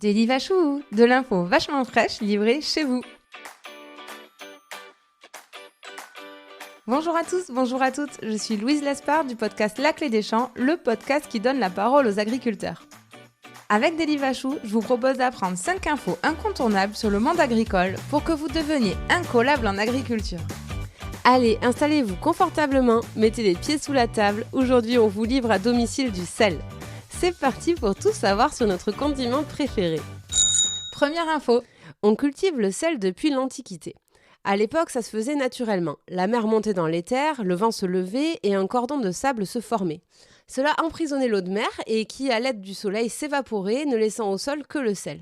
Daily Vachou, de l'info vachement fraîche livrée chez vous. Bonjour à tous, bonjour à toutes, je suis Louise Lespard du podcast La Clé des Champs, le podcast qui donne la parole aux agriculteurs. Avec Daily Vachou, je vous propose d'apprendre 5 infos incontournables sur le monde agricole pour que vous deveniez incollable en agriculture. Allez, installez-vous confortablement, mettez les pieds sous la table, aujourd'hui on vous livre à domicile du sel. C'est parti pour tout savoir sur notre condiment préféré. Première info, on cultive le sel depuis l'Antiquité. À l'époque, ça se faisait naturellement. La mer montait dans les terres, le vent se levait et un cordon de sable se formait. Cela emprisonnait l'eau de mer et qui, à l'aide du soleil, s'évaporait, ne laissant au sol que le sel.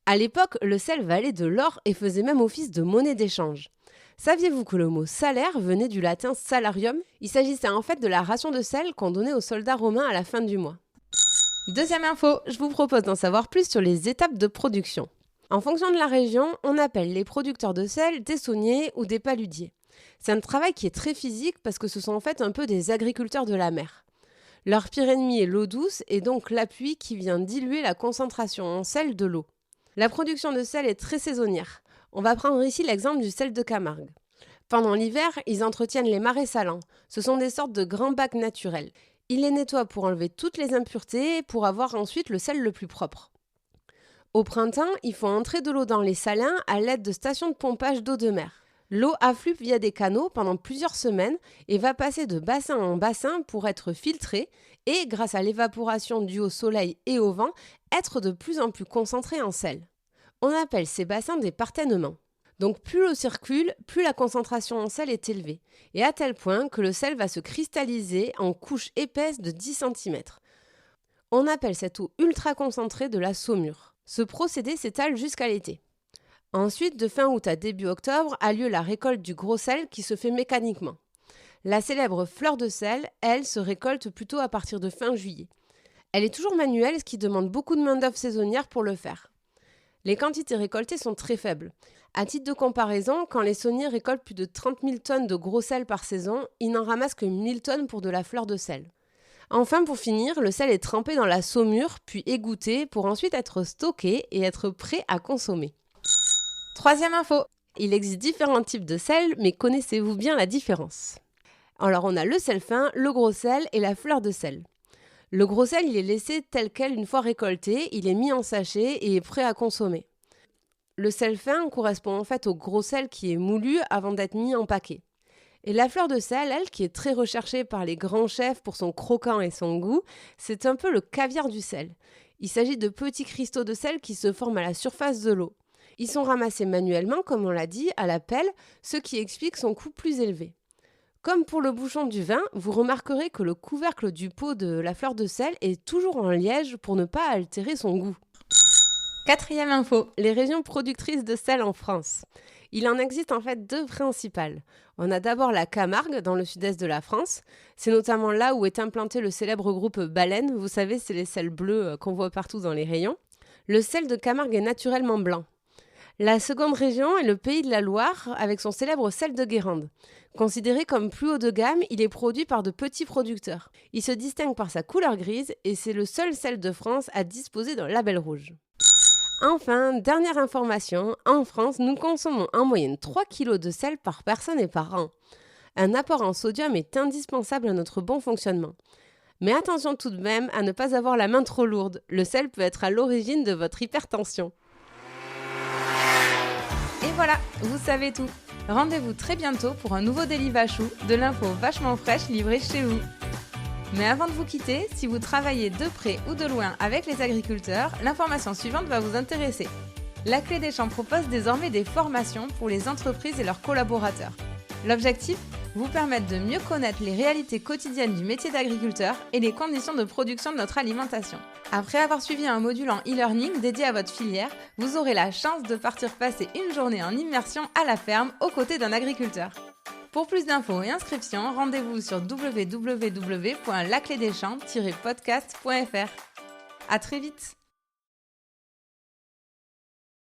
À l'époque, le sel valait de l'or et faisait même office de monnaie d'échange. Saviez-vous que le mot salaire venait du latin salarium ? Il s'agissait en fait de la ration de sel qu'on donnait aux soldats romains à la fin du mois. Deuxième info, je vous propose d'en savoir plus sur les étapes de production. En fonction de la région, on appelle les producteurs de sel des sauniers ou des paludiers. C'est un travail qui est très physique parce que ce sont en fait un peu des agriculteurs de la mer. Leur pire ennemi est l'eau douce et donc la pluie qui vient diluer la concentration en sel de l'eau. La production de sel est très saisonnière. On va prendre ici l'exemple du sel de Camargue. Pendant l'hiver, ils entretiennent les marais salants. Ce sont des sortes de grands bacs naturels. Ils les nettoient pour enlever toutes les impuretés pour avoir ensuite le sel le plus propre. Au printemps, il faut entrer de l'eau dans les salins à l'aide de stations de pompage d'eau de mer. L'eau afflue via des canaux pendant plusieurs semaines et va passer de bassin en bassin pour être filtrée et, grâce à l'évaporation due au soleil et au vent, être de plus en plus concentrée en sel. On appelle ces bassins des partènements. Donc plus l'eau circule, plus la concentration en sel est élevée, et à tel point que le sel va se cristalliser en couches épaisses de 10 cm. On appelle cette eau ultra concentrée de la saumure. Ce procédé s'étale jusqu'à l'été. Ensuite, de fin août à début octobre, a lieu la récolte du gros sel qui se fait mécaniquement. La célèbre fleur de sel, elle, se récolte plutôt à partir de fin juillet. Elle est toujours manuelle, ce qui demande beaucoup de main-d'œuvre saisonnière pour le faire. Les quantités récoltées sont très faibles. À titre de comparaison, quand les sauniers récoltent plus de 30 000 tonnes de gros sel par saison, ils n'en ramassent que 1000 tonnes pour de la fleur de sel. Enfin, pour finir, le sel est trempé dans la saumure, puis égoutté pour ensuite être stocké et être prêt à consommer. Troisième info, il existe différents types de sel, mais connaissez-vous bien la différence ? Alors on a le sel fin, le gros sel et la fleur de sel. Le gros sel, il est laissé tel quel une fois récolté, il est mis en sachet et est prêt à consommer. Le sel fin correspond en fait au gros sel qui est moulu avant d'être mis en paquet. Et la fleur de sel, elle, qui est très recherchée par les grands chefs pour son croquant et son goût, c'est un peu le caviar du sel. Il s'agit de petits cristaux de sel qui se forment à la surface de l'eau. Ils sont ramassés manuellement, comme on l'a dit, à la pelle, ce qui explique son coût plus élevé. Comme pour le bouchon du vin, vous remarquerez que le couvercle du pot de la fleur de sel est toujours en liège pour ne pas altérer son goût. Quatrième info, les régions productrices de sel en France. Il en existe en fait 2 principales. On a d'abord la Camargue, dans le sud-est de la France. C'est notamment là où est implanté le célèbre groupe Baleine. Vous savez, c'est les sels bleus qu'on voit partout dans les rayons. Le sel de Camargue est naturellement blanc. La seconde région est le Pays de la Loire, avec son célèbre sel de Guérande. Considéré comme plus haut de gamme, il est produit par de petits producteurs. Il se distingue par sa couleur grise et c'est le seul sel de France à disposer d'un label rouge. Enfin, dernière information, en France, nous consommons en moyenne 3 kg de sel par personne et par an. Un apport en sodium est indispensable à notre bon fonctionnement. Mais attention tout de même à ne pas avoir la main trop lourde. Le sel peut être à l'origine de votre hypertension. Et voilà, vous savez tout. Rendez-vous très bientôt pour un nouveau Daily Vachou, de l'info vachement fraîche livrée chez vous. Mais avant de vous quitter, si vous travaillez de près ou de loin avec les agriculteurs, l'information suivante va vous intéresser. La Clé des Champs propose désormais des formations pour les entreprises et leurs collaborateurs. L'objectif ? Vous permettre de mieux connaître les réalités quotidiennes du métier d'agriculteur et les conditions de production de notre alimentation. Après avoir suivi un module en e-learning dédié à votre filière, vous aurez la chance de partir passer une journée en immersion à la ferme aux côtés d'un agriculteur. Pour plus d'infos et inscriptions, rendez-vous sur www.laclédeschamps-podcast.fr. À très vite.